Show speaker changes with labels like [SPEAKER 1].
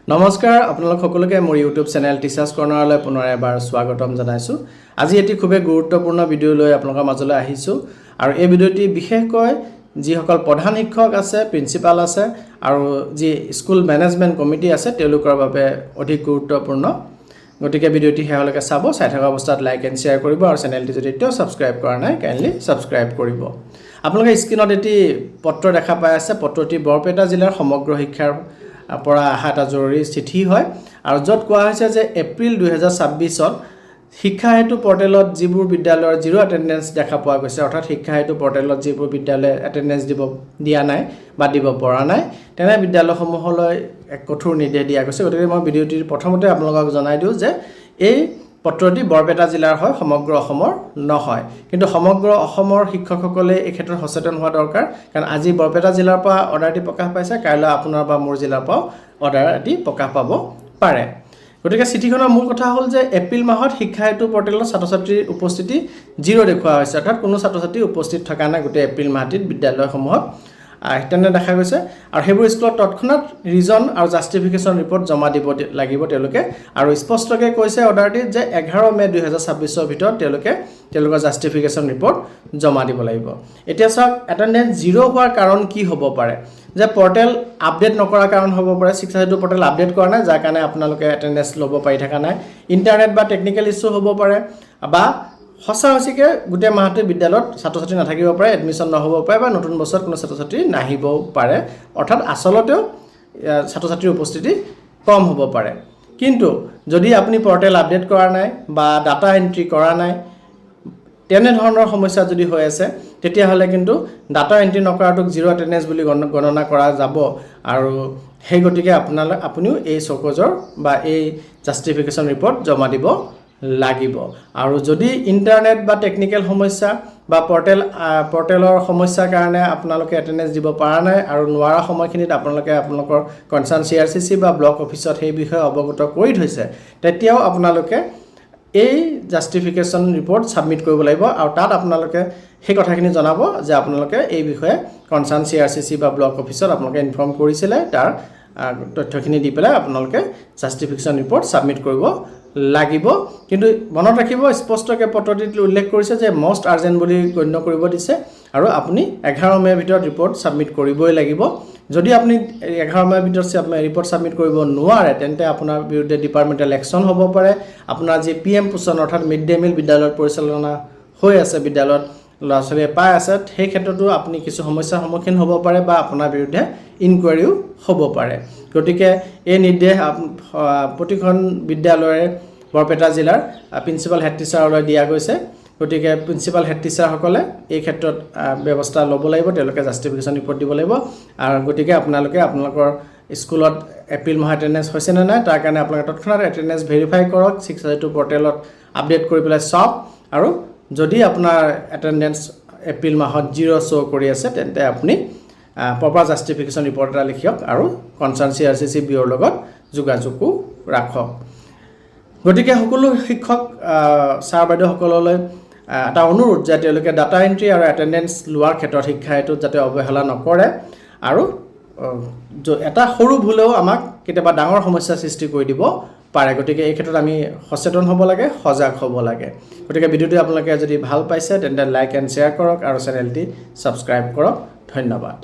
[SPEAKER 1] নমস্কাৰ আপোনালোক সকলোকে মোৰ ইউটিউব চেনেল টিচাৰ্ছ কৰ্ণাৰলৈ পুনৰ এবাৰ স্বাগতম জনাইছোঁ। আজি এটি খুবেই গুৰুত্বপূৰ্ণ ভিডিঅ' লৈ আপোনালোকৰ মাজলৈ আহিছোঁ আৰু এই ভিডিঅ'টি বিশেষকৈ যিসকল প্ৰধান শিক্ষক আছে, প্ৰিন্সিপাল আছে আৰু যি স্কুল মেনেজমেণ্ট কমিটি আছে তেওঁলোকৰ বাবে অধিক গুৰুত্বপূৰ্ণ। গতিকে ভিডিঅ'টি শেষলৈকে চাব, চাই থকা অৱস্থাত লাইক এণ্ড শ্বেয়াৰ কৰিব আৰু চেনেলটি যদি এতিয়াও ছাবস্ক্ৰাইব কৰা নাই কাইণ্ডলি ছাবস্ক্ৰাইব কৰিব। আপোনালোকে স্ক্ৰীনত এটি পত্ৰ দেখা পাই আছে। পত্ৰটি বৰপেটা জিলাৰ সমগ্ৰ শিক্ষাৰ পৰা অহা এটা জৰুৰী চিঠি হয় আৰু য'ত কোৱা হৈছে যে এপ্ৰিল 2026ত শিক্ষা হেতু পৰ্টেলত যিবোৰ বিদ্যালয়ৰ জিৰ' এটেণ্ডেঞ্চ দেখা পোৱা গৈছে, অৰ্থাৎ শিক্ষা হেতু পৰ্টেলত যিবোৰ বিদ্যালয়ে এটেণ্ডেঞ্চ দিয়া নাই বা দিব পৰা নাই, তেনে বিদ্যালয়সমূহলৈ এক কঠোৰ নিৰ্দেশ দিয়া গৈছে। গতিকে মই ভিডিঅ'টিৰ প্ৰথমতে আপোনালোকক জনাই দিওঁ যে এই পত্ৰটি বৰপেটা জিলাৰ হয়, সমগ্ৰ অসমৰ নহয়। কিন্তু সমগ্ৰ অসমৰ শিক্ষকসকলে এই ক্ষেত্ৰত সচেতন হোৱা দৰকাৰ, কাৰণ আজি বৰপেটা জিলাৰ পৰা অৰ্ডাৰটি প্ৰকাশ পাইছে, কাইলৈ আপোনাৰ বা মোৰ জিলাৰ পৰাও অৰ্ডাৰ এটি প্ৰকাশ পাব পাৰে। গতিকে চিঠিখনৰ মূল কথা হ'ল যে এপ্ৰিল মাহত শিক্ষা হেতু পৰ্টেলত ছাত্ৰ ছাত্ৰীৰ উপস্থিতি জিৰ' দেখুওৱা হৈছে, অৰ্থাৎ কোনো ছাত্ৰ ছাত্ৰী উপস্থিত থকা নাই গোটেই এপ্ৰিল মাহটিত বিদ্যালয়সমূহত তেনে দেখা গৈছে। আৰু সেইবোৰ স্কুলত তৎক্ষণাত ৰিজন আৰু জাষ্টিফিকেশ্যন ৰিপৰ্ট জমা দিব লাগিব তেওঁলোকে, আৰু স্পষ্টকৈ কৈছে অৰ্ডাৰটিত যে 11 মে 2026ৰ ভিতৰত তেওঁলোকৰ জাষ্টিফিকেশ্যন ৰিপৰ্ট জমা দিব লাগিব। এতিয়া চাওক, এটেণ্ডেঞ্চ জিৰ' হোৱাৰ কাৰণ কি হ'ব পাৰে? যে পৰ্টেল আপডেট নকৰাৰ কাৰণ হ'ব পাৰে, শিক্ষা হেতু পৰ্টেল আপডেট কৰা নাই, যাৰ কাৰণে আপোনালোকে এটেণ্ডেঞ্চ ল'ব পাৰি থকা নাই। ইণ্টাৰনেট বা টেকনিকেল ইছ্যু হ'ব পাৰে, বা সঁচা সঁচিকৈ গোটেই মাহটো বিদ্যালয়ত ছাত্ৰ ছাত্ৰী নাথাকিব পাৰে, এডমিশ্যন নহ'ব পাৰে, বা নতুন বছৰত কোনো ছাত্ৰ ছাত্ৰী নাহিবও পাৰে, অৰ্থাৎ আচলতেও ছাত্ৰ ছাত্ৰীৰ উপস্থিতি কম হ'ব পাৰে। কিন্তু যদি আপুনি পৰ্টেল আপডেট কৰা নাই বা ডাটা এণ্ট্ৰি কৰা নাই, তেনেধৰণৰ সমস্যা যদি হৈ আছে, তেতিয়াহ'লে কিন্তু ডাটা এণ্ট্ৰি নকৰাটোক জিৰ' এটেণ্ডেঞ্চ বুলি গণনা কৰা যাব। আৰু সেই গতিকে আপুনিও এই চৌকজৰ বা এই জাষ্টিফিকেশ্যন ৰিপৰ্ট জমা দিব লাগিব। আৰু যদি ইণ্টাৰনেট বা টেকনিকেল সমস্যা বা পৰ্টেলৰ সমস্যাৰ কাৰণে আপোনালোকে এটেণ্ডেঞ্চ দিব পৰা নাই আৰু নোৱাৰা সময়খিনিত আপোনালোকৰ কনচাৰ্ণ CRCC বা ব্লক অফিচত সেই বিষয়ে অৱগত কৰি থৈছে, তেতিয়াও আপোনালোকে এই জাষ্টিফিকেশ্যন ৰিপৰ্ট ছাবমিট কৰিব লাগিব। আৰু তাত আপোনালোকে সেই কথাখিনি জনাব যে আপোনালোকে এই বিষয়ে কনচাৰ্ণ CRCC বা ব্লক অফিচত আপোনালোকে ইনফৰ্ম কৰিছিলে, তাৰ তথ্যখিনি দি পেলাই আপোনালোকে জাষ্টিফিকেশ্যন ৰিপৰ্ট ছাবমিট কৰিব লাগিব। কিন্তু মনত ৰাখিব, স্পষ্টকৈ পত্ৰটিত উল্লেখ কৰিছে যে মষ্ট আৰ্জেণ্ট বুলি গণ্য কৰিব দিছে, আৰু আপুনি 11 মে'ৰ ভিতৰত ৰিপৰ্ট ছাবমিট কৰিবই লাগিব। যদি আপুনি 11 মে'ৰ ভিতৰত ৰিপৰ্ট ছাবমিট কৰিব নোৱাৰে, তেন্তে আপোনাৰ বিৰুদ্ধে ডিপাৰ্টমেণ্টেল একশ্যন হ'ব পাৰে। আপোনাৰ যি PM পোষণ অৰ্থাৎ মিড ডে মিল বিদ্যালয়ত পৰিচালনা হৈ আছে, বিদ্যালয়ত ল'ৰা ছোৱালীয়ে পাই আছে, সেই ক্ষেত্ৰতো আপুনি কিছু সমস্যাৰ সন্মুখীন হ'ব পাৰে বা আপোনাৰ বিৰুদ্ধে ইনকুৱাৰীও হ'ব পাৰে। গতিকে এই নিৰ্দেশ প্ৰতিখন বিদ্যালয়ৰে বৰপেটা জিলাৰ প্ৰিন্সিপাল হেড টিচাৰলৈ দিয়া গৈছে। গতিকে প্ৰিন্সিপাল হেড টিচাৰসকলে এই ক্ষেত্ৰত ব্যৱস্থা ল'ব লাগিব, তেওঁলোকে জাষ্টিফিকেশ্যন ৰিপৰ্ট দিব লাগিব। আৰু গতিকে আপোনালোকৰ স্কুলত এপ্ৰিল মাহৰ এটেণ্ডেঞ্চ হৈছে নে নাই, তাৰ কাৰণে আপোনালোকে তৎক্ষণাত এটেণ্ডেঞ্চ ভেৰিফাই কৰক, শিক্ষা হেতু পৰ্টেলত আপডেট কৰি পেলাই চাওক। আৰু যদি আপোনাৰ এটেণ্ডেঞ্চ এপ্ৰিল মাহত জিৰ' শ্ব' কৰি আছে, তেন্তে আপুনি প্ৰপাৰ জাষ্টিফিকেশ্যন ৰিপৰ্ট এটা লিখক আৰু কনচাৰ্ণ CRCC বিঅ'ৰ লগত যোগাযোগো ৰাখক। গতিকে সকলো শিক্ষক ছাৰ বাইদেউসকললৈ এটা অনুৰোধ যে তেওঁলোকে ডাটা এণ্ট্ৰি আৰু এটেণ্ডেঞ্চ লোৱাৰ ক্ষেত্ৰত শিক্ষা হেতুত যাতে অৱহেলা নকৰে। আৰু এটা সৰু ভুলেও আমাক কেতিয়াবা ডাঙৰ সমস্যাৰ সৃষ্টি কৰি দিব পাৰে। গতিকে এই ক্ষেত্ৰত আমি সচেতন হ'ব লাগে, সজাগ হ'ব লাগে। গতিকে ভিডিঅ'টো আপোনালোকে যদি ভাল পাইছে, তেন্তে লাইক এণ্ড শ্বেয়াৰ কৰক আৰু চেনেলটি ছাবস্ক্ৰাইব কৰক। ধন্যবাদ।